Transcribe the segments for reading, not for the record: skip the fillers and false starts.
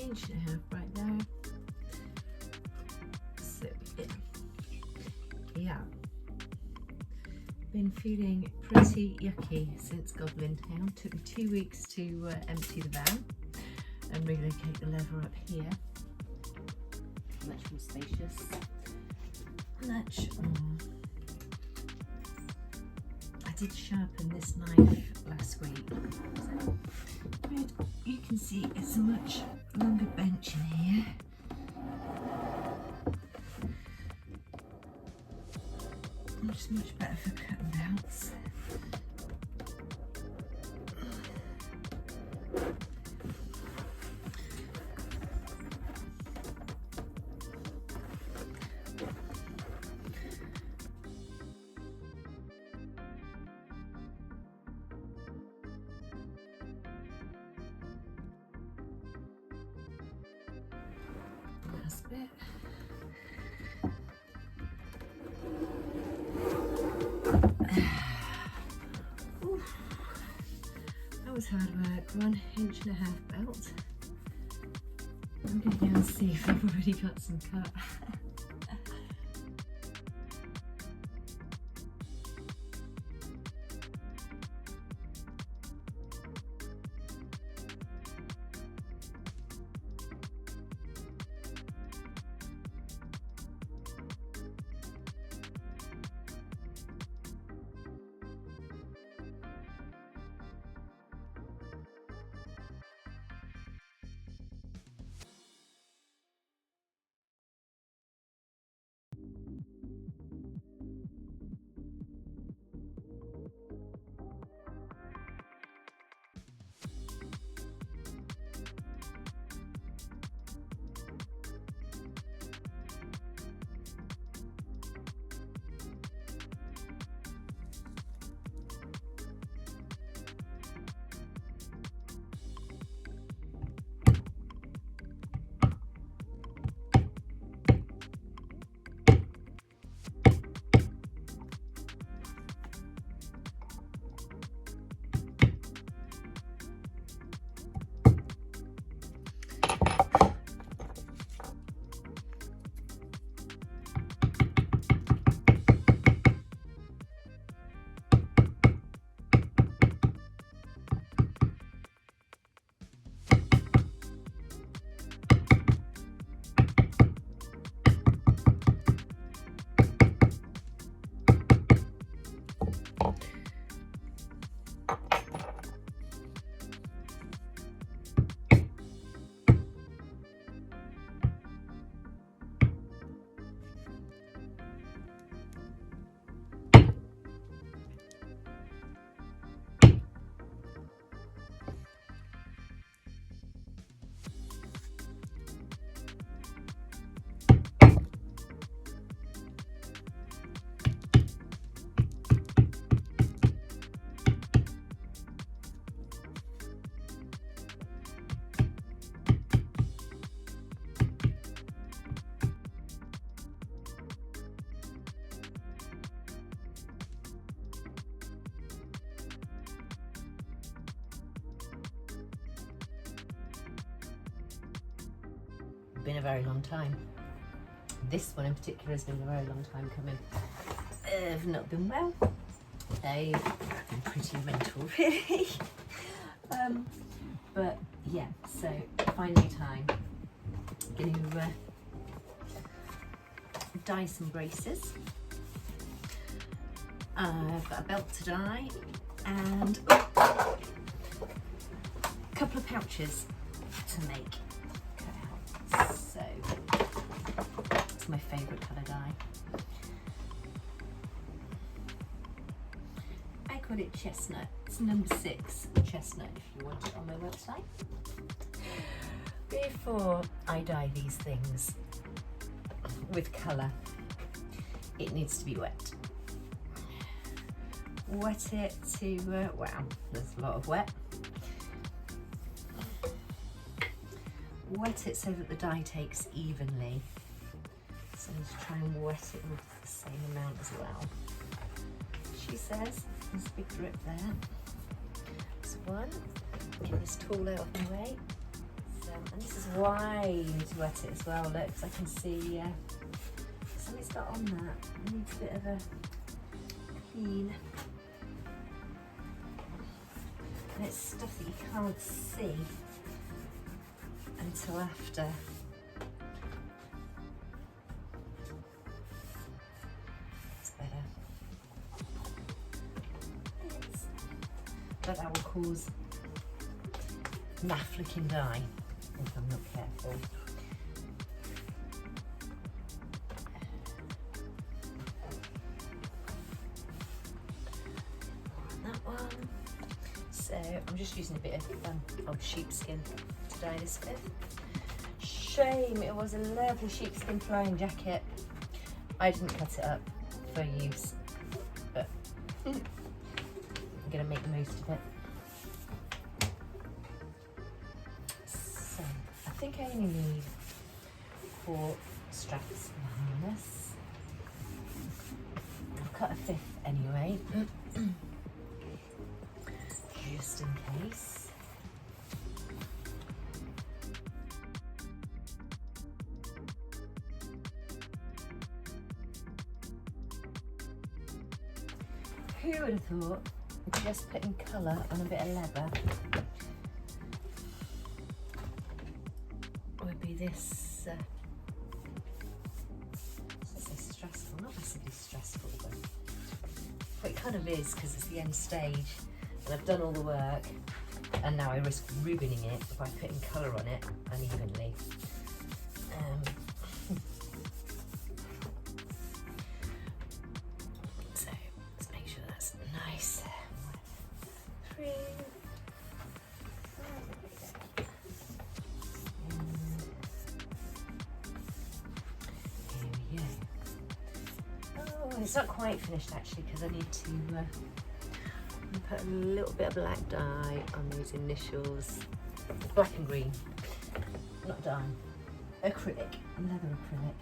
inch and a half right there. So yeah, been feeling pretty yucky since Goblin Town. Took me 2 weeks to empty the van and relocate the leather up here. Much more spacious. Much more. I did sharpen this knife last week. So, you can see it's a much longer bench in here. Much better for cutting belts. Last bit. That was hard work. 1.5 inch belt. I'm going to go and see if I've already got some cut. Been a very long time. This one in particular has been a very long time coming. They've not been well. They've been pretty mental, really. But yeah, so finally time. Going to dye some braces. I've got a belt to dye and a couple of pouches to make. So it's my favourite colour dye. I call it chestnut. It's number 6 chestnut if you want it on my website. Before I dye these things with colour, it needs to be wet. Wet it to, wow, there's a lot of wet. Wet it so that the dye takes evenly. So I'm just try and wet it with the same amount as well. She says, there's a big drip there. There's one. Get this tool out of the way. So And this is why you need to wet it as well, look, because I can see something's got on that. It needs a bit of a clean. And it's stuff that you can't see until after. It's better. But that will cause naff looking dye if I'm not careful. That one. So I'm just using a bit of old sheepskin to dye this with. Shame, it was a lovely sheepskin flying jacket. I didn't cut it up for use, but I'm going to make the most of it. So I think I only need 4 straps for the harness. I'll cut a 5th anyway, just in case. Who would have thought just putting colour on a bit of leather would be this stressful? Not massively stressful, but it kind of is, because it's the end stage and I've done all the work and now I risk ruining it by putting colour on it unevenly. So let's make sure that's nice. It's not quite finished actually, because I need to put a little bit of black dye on these initials. Black and green, not dye. Acrylic, leather acrylic.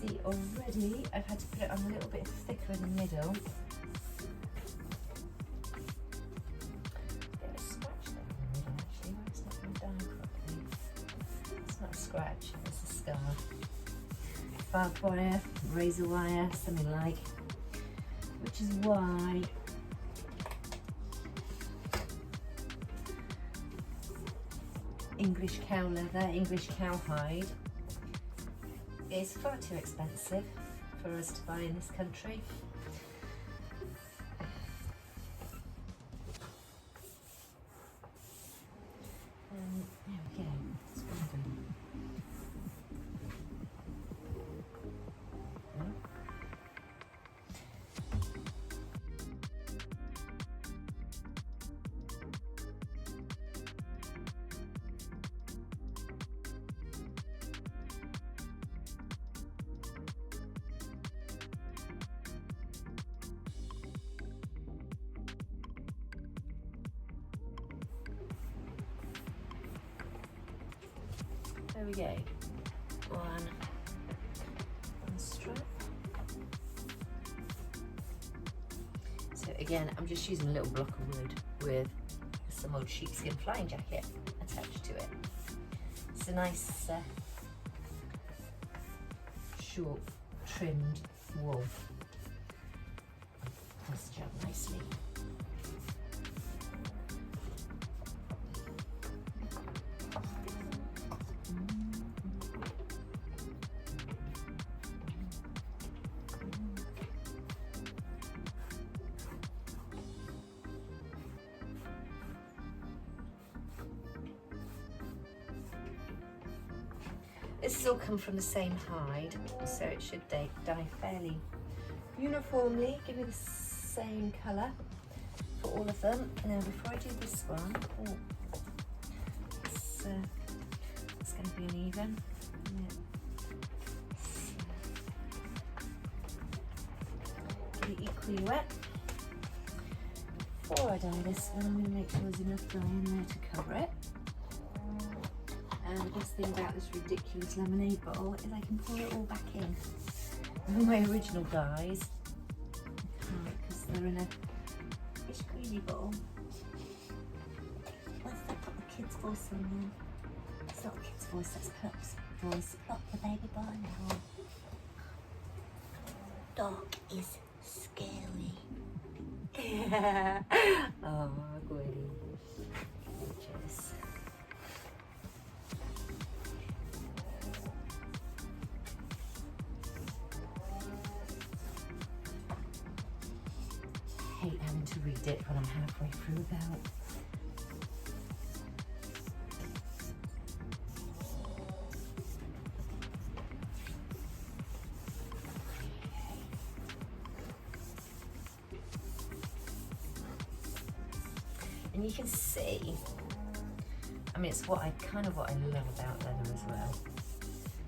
See, already I've had to put it on a little bit thicker in the middle. Bit of a scratch there in the middle actually, where it's not going down properly. It's not a scratch, it's a scar. Barbed wire, razor wire, something like. Which is why English cow leather, English cowhide is far too expensive for us to buy in this country. There we go. It's wonderful. There we go. One strap. So again, I'm just using a little block of wood with some old sheepskin flying jacket attached to it. It's a nice short trimmed wool. Does the job nicely. This has all come from the same hide, so it should dye fairly uniformly, give me the same colour for all of them. And then before I do this one, it's going to be uneven. Get it equally wet. Before I dye this one, I'm going to make sure there's enough dye in there to cover it. And the best thing about this ridiculous lemonade bottle is I can pour it all back in. All my original dyes, because they're in a fish greedy bottle. What's that got the kids' voice on then? It's not a kid's voice, that's Plop's voice. Plop the baby boy now. Dog is scary. Oh, goody. Gorgeous. I hate having to read it when I'm halfway through a belt. And you can see, I mean, it's what I love about leather as well,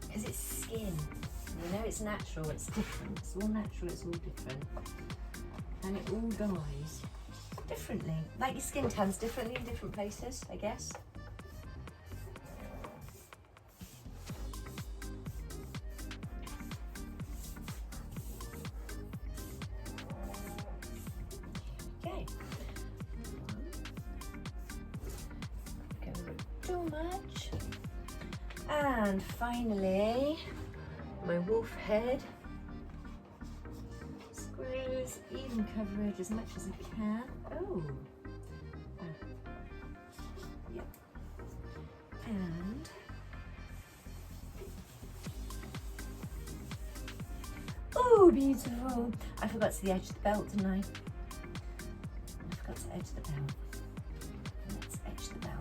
because it's skin. You know, it's natural, it's different. It's all natural, it's all different, and it all dyes differently. Like your skin tans differently in different places, I guess. Okay. Too much. And finally, my wolf head. Screws, even coverage as much as I can. Oh. Yep. And oh, beautiful. I forgot to the edge of the belt, didn't I? I forgot to edge the belt. Let's edge the belt.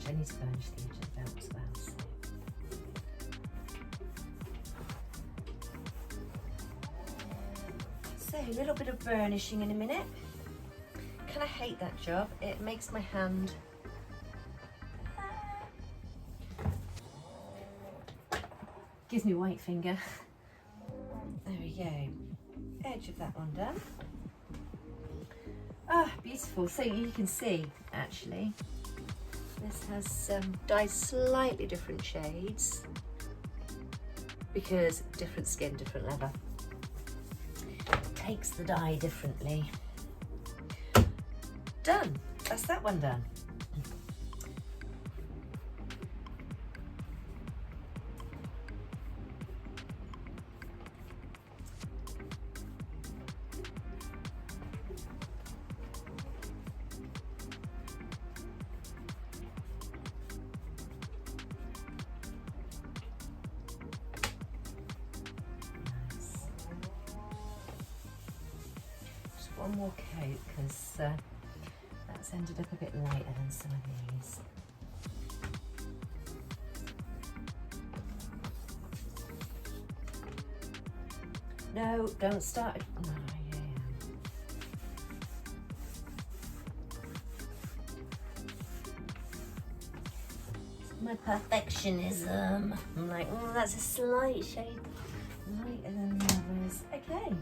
I need to burnish the edge of the belt as well. So a little bit of burnishing in a minute. Kind of hate that job. It makes my hand gives me white finger. There we go. Edge of that one done. Ah, beautiful. So you can see actually. This has dyed slightly different shades because different skin, different leather. Takes the dye differently. Done. That's that one done. One more coat because that's ended up a bit lighter than some of these. No, don't start. No, yeah. My perfectionism. I'm like, oh, that's a slight shade lighter than the others. Okay.